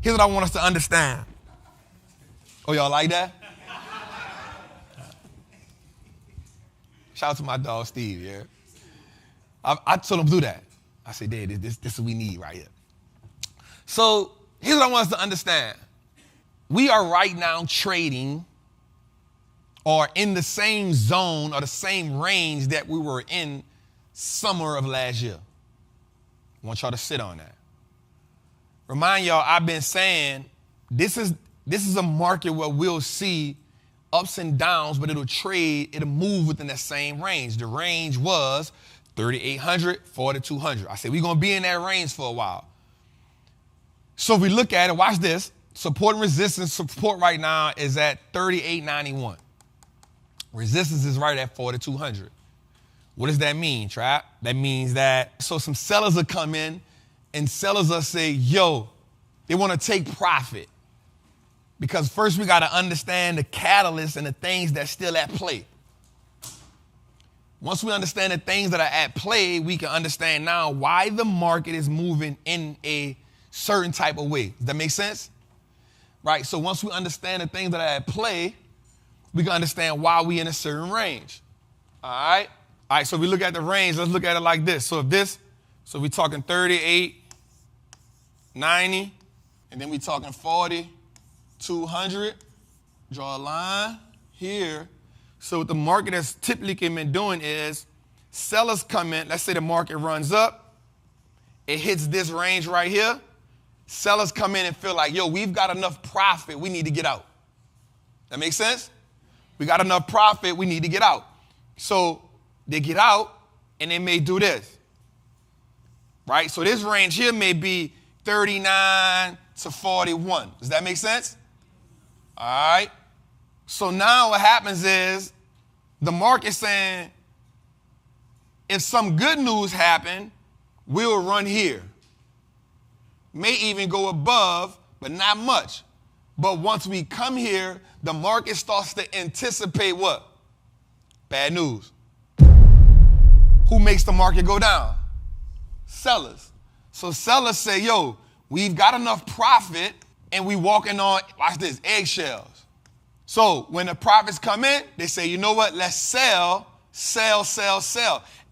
Here's what I want us to understand. Oh, y'all like that? Shout out to my dog, Steve, yeah? I told him to do that. I said, Dad, this is what we need right here. So here's what I want us to understand. We are right now trading or in the same zone or the same range that we were in summer of last year. I want y'all to sit on that. Remind y'all, I've been saying this is a market where we'll see ups and downs, but it'll move within that same range. The range was 3,800, 4,200. I said we're going to be in that range for a while. So if we look at it, watch this. Support and resistance, support right now is at 38.91. Resistance is right at 4,200. What does that mean, Trap? That means that, so some sellers will come in and sellers will say, yo, they want to take profit. Because first we got to understand the catalysts and the things that's still at play. Once we understand the things that are at play, we can understand now why the market is moving in a certain type of way. Does that make sense? Right, so once we understand the things that are at play, we can understand why we in a certain range. All right? All right, so we look at the range. Let's look at it like this. So we're talking 38, 90, and then we're talking 40, 200. Draw a line here. So what the market has typically been doing is sellers come in. Let's say the market runs up. It hits this range right here. Sellers come in and feel like, yo, we've got enough profit. We need to get out. That makes sense? We got enough profit. We need to get out. So they get out and they may do this. Right? So this range here may be 39 to 41. Does that make sense? All right. So now what happens is the market's saying, if some good news happen, we'll run here. May even go above, but not much. But once we come here, the market starts to anticipate what? Bad news. Who makes the market go down? Sellers. So sellers say, yo, we've got enough profit and we walking on, watch this, eggshells. So when the profits come in, they say, you know what? Let's sell.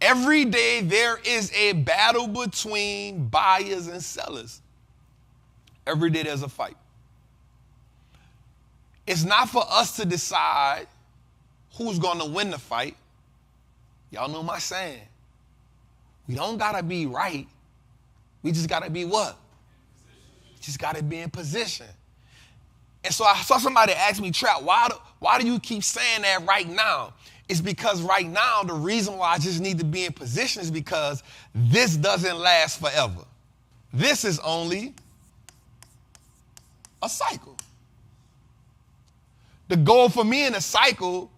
Every day there is a battle between buyers and sellers. Every day there's a fight. It's not for us to decide who's going to win the fight. Y'all know my saying. We don't got to be right. We just got to be what? Just got to be in position. And so I saw somebody ask me, Trap, why do you keep saying that right now? It's because right now, the reason why I just need to be in position is because this doesn't last forever. This is only a cycle. The goal for me in a cycle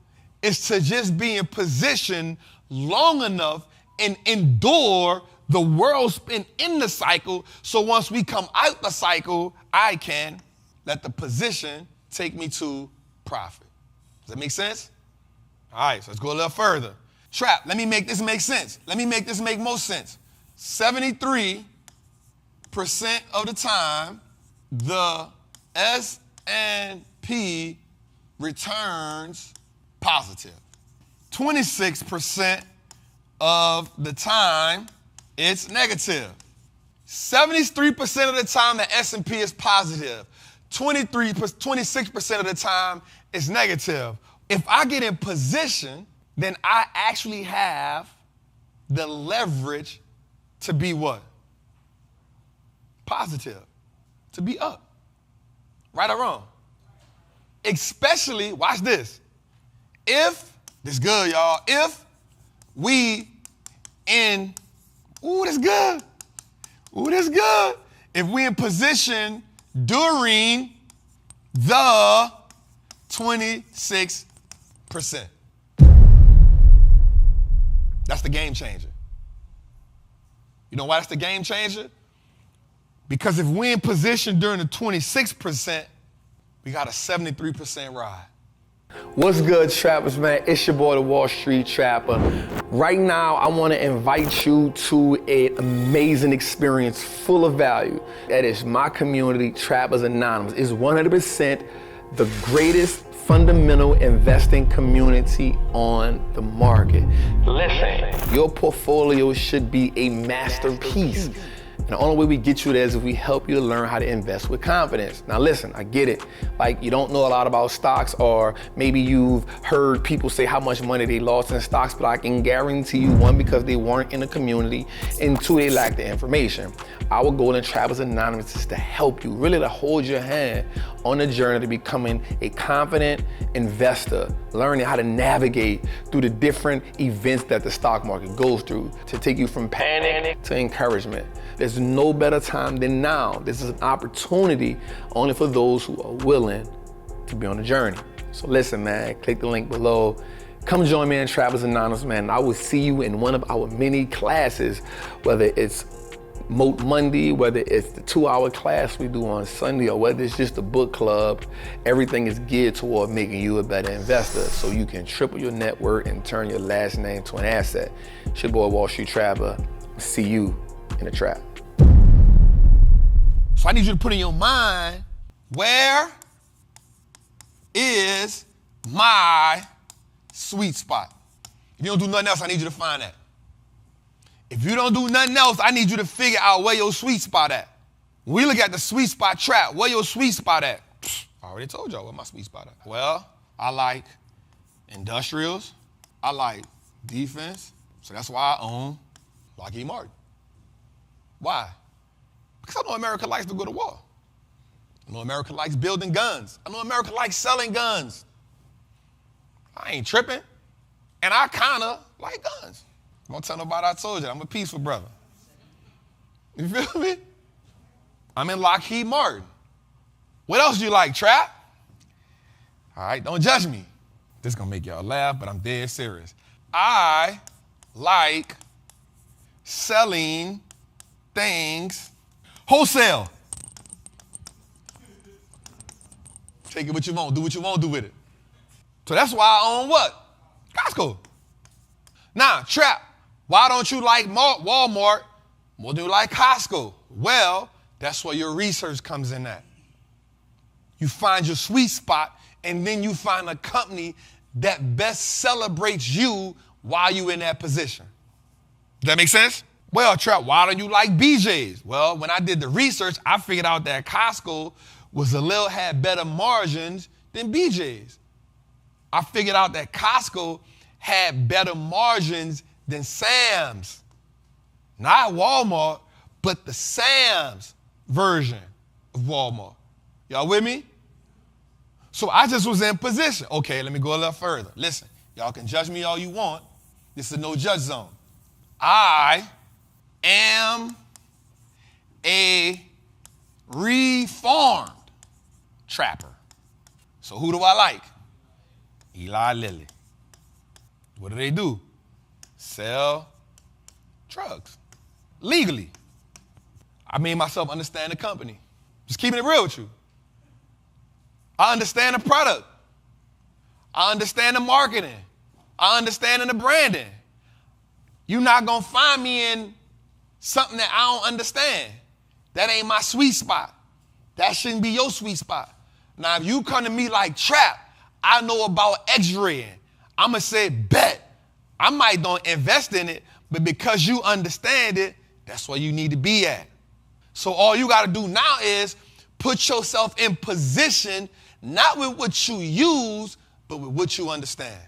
is to just be in position long enough and endure the world spin in the cycle. So once we come out the cycle, I can let the position take me to profit. Does that make sense? All right, so let's go a little further. Trap, let me make this make sense. Let me make this make most sense. 73% of the time, the S&P returns positive. 26% of the time, it's negative. 73% of the time, the S&P is positive. 26% of the time, it's negative. If I get in position, then I actually have the leverage to be what? Positive, to be up. Right or wrong? Especially, watch this. If, this good, y'all, if we in, ooh, that's good. Ooh, that's good. If we in position during the 26%. That's the game changer. You know why that's the game changer? Because if we're in position during the 26%, we got a 73% ride. What's good, trappers, man? It's your boy, the Wall Street Trapper. Right now, I want to invite you to an amazing experience full of value. That is my community, Trappers Anonymous. It's 100% the greatest fundamental investing community on the market. Listen, your portfolio should be a masterpiece. And the only way we get you there is if we help you to learn how to invest with confidence. Now listen, I get it. Like, you don't know a lot about stocks, or maybe you've heard people say how much money they lost in stocks, but I can guarantee you, one, because they weren't in the community, and two, they lack the information. Our goal in Trappers Anonymous is to help you, really to hold your hand on the journey to becoming a confident investor, learning how to navigate through the different events that the stock market goes through, to take you from panic to encouragement. There's no better time than now. This is an opportunity only for those who are willing to be on the journey. So listen, man, click the link below. Come join me in Trappers Anonymous, man. I will see you in one of our many classes, whether it's Moat Monday, whether it's the 2-hour class we do on Sunday, or whether it's just a book club. Everything is geared toward making you a better investor so you can triple your net worth and turn your last name to an asset. It's your boy, Wall Street Trapper. See you in the trap. So I need you to put in your mind, where is my sweet spot? If you don't do nothing else, I need you to find that. If you don't do nothing else, I need you to figure out where your sweet spot at. When we look at the sweet spot trap, where your sweet spot at? I already told y'all where my sweet spot at. Well, I like industrials. I like defense. So that's why I own Lockheed Martin. Why? Because I know America likes to go to war. I know America likes building guns. I know America likes selling guns. I ain't tripping. And I kind of like guns. Don't tell nobody I told you. I'm a peaceful brother. You feel me? I'm in Lockheed Martin. What else do you like, Trap? All right, don't judge me. This is going to make y'all laugh, but I'm dead serious. I like selling things wholesale. Take it what you want. Do what you want to do with it. So that's why I own what? Costco. Now, Trap, why don't you like Walmart more than you like Costco? Well, that's where your research comes in at. You find your sweet spot, and then you find a company that best celebrates you while you're in that position. Does that make sense? Well, Trap, why don't you like BJ's? Well, when I did the research, I figured out that Costco had better margins than BJ's. I figured out that Costco had better margins than Sam's. Not Walmart, but the Sam's version of Walmart. Y'all with me? So I just was in position. Okay, let me go a little further. Listen, y'all can judge me all you want. This is no judge zone. I am a reformed trapper. So who do I like? Eli Lilly. What do? Sell drugs. Legally. I made myself understand the company. Just keeping it real with you. I understand the product. I understand the marketing. I understand the branding. You're not going to find me in something that I don't understand. That ain't my sweet spot. That shouldn't be your sweet spot. Now, if you come to me like Trap, I know about X-raying. I'm going to say, bet. I might don't invest in it, but because you understand it, that's where you need to be at. So all you got to do now is put yourself in position, not with what you use, but with what you understand.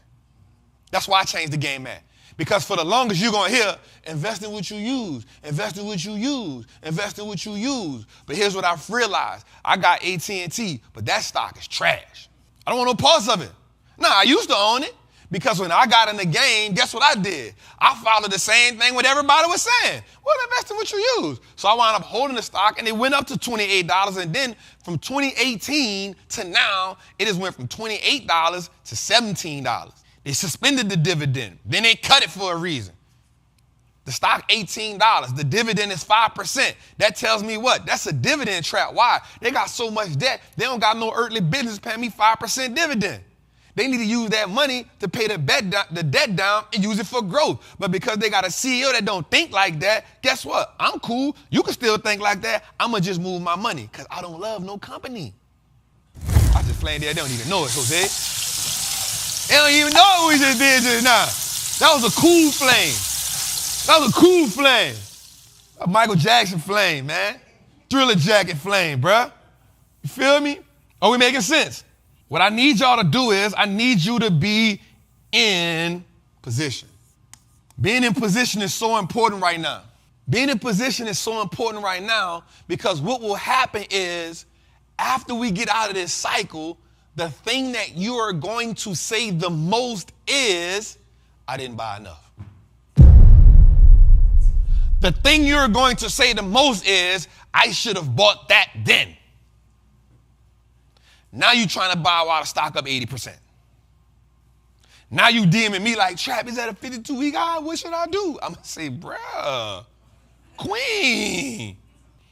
That's why I changed the game at. Because for the longest, you're going to hear, invest in what you use, invest in what you use, invest in what you use. But here's what I've realized. I got AT&T, but that stock is trash. I don't want no parts of it. No, I used to own it. Because when I got in the game, guess what I did? I followed the same thing what everybody was saying. Well, invest in what you use. So I wound up holding the stock, and it went up to $28. And then from 2018 to now, it has went from $28 to $17. They suspended the dividend. Then they cut it for a reason. The stock, $18. The dividend is 5%. That tells me what? That's a dividend trap. Why? They got so much debt, they don't got no earthly business paying me 5% dividend. They need to use that money to pay the debt down and use it for growth. But because they got a CEO that don't think like that, guess what? I'm cool. You can still think like that. I'm going to just move my money because I don't love no company. I just flamed there. They don't even know it, Jose. They don't even know what we just did just now. That was a cool flame. That was a cool flame. A Michael Jackson flame, man. Thriller jacket flame, bruh. You feel me? Are we making sense? What I need y'all to do is I need you to be in position. Being in position is so important right now. Being in position is so important right now because what will happen is after we get out of this cycle, the thing that you are going to say the most is, I didn't buy enough. The thing you're going to say the most is, I should have bought that then. Now you trying to buy while the stock up 80%. Now you DMing me like, Trap, is that a 52-week high? What should I do? I'm going to say, bruh, queen.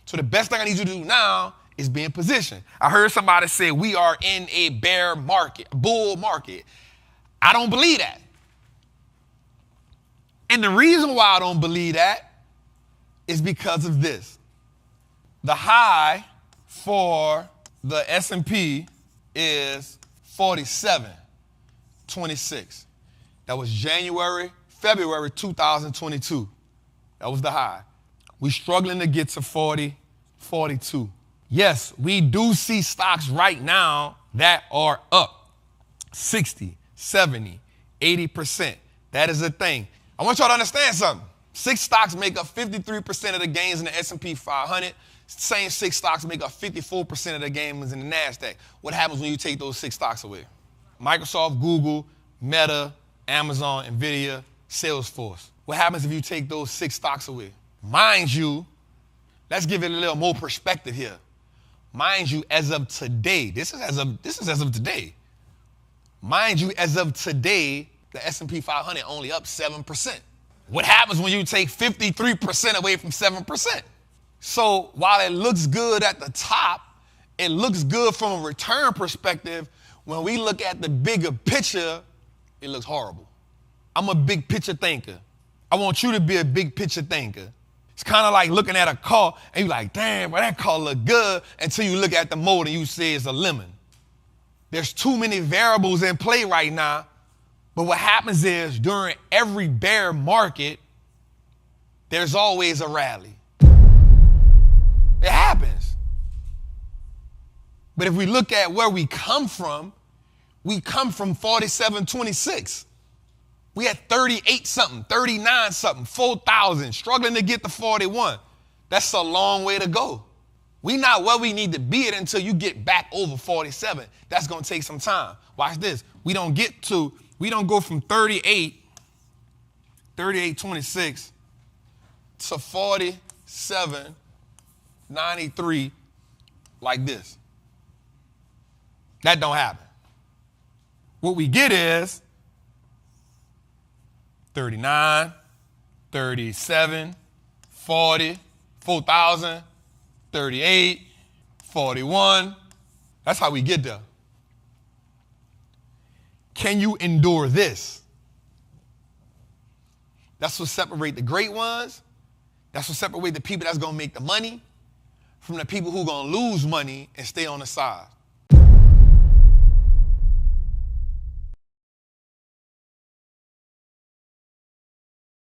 So the best thing I need you to do now is be in position. I heard somebody say we are in a bear market, bull market. I don't believe that. And the reason why I don't believe that is because of this. The high for the S&P is 47.26. That was February 2022. That was the high. We're struggling to get to 40.42. Yes, we do see stocks right now that are up 60, 70, 80%. That is a thing. I want y'all to understand something. 6 stocks make up 53% of the gains in the S&P 500. Same 6 stocks make up 54% of the gains in the NASDAQ. What happens when you take those 6 stocks away? Microsoft, Google, Meta, Amazon, Nvidia, Salesforce. What happens if you take those 6 stocks away? Mind you, let's give it a little more perspective here. Mind you, as of today, this is as of today. Mind you, as of today, the S&P 500 only up 7%. What happens when you take 53% away from 7%? So while it looks good at the top, it looks good from a return perspective. When we look at the bigger picture, it looks horrible. I'm a big picture thinker. I want you to be a big picture thinker. It's kind of like looking at a car and you're like, damn, well, that car look good, until you look at the motor and you say it's a lemon. There's too many variables in play right now. But what happens is during every bear market, there's always a rally. It happens. But if we look at where we come from 47.26. We had 38 something, 39 something, 4,000, struggling to get to 41. That's a long way to go. We not where we need to be at until you get back over 47. That's going to take some time. Watch this. We don't go from 38.26 to 47.93 like this. That don't happen. What we get is 39, 37, 40, 4,000, 38, 41. That's how we get there. Can you endure this? That's what separates the great ones. That's what separates the people that's going to make the money from the people who are going to lose money and stay on the side.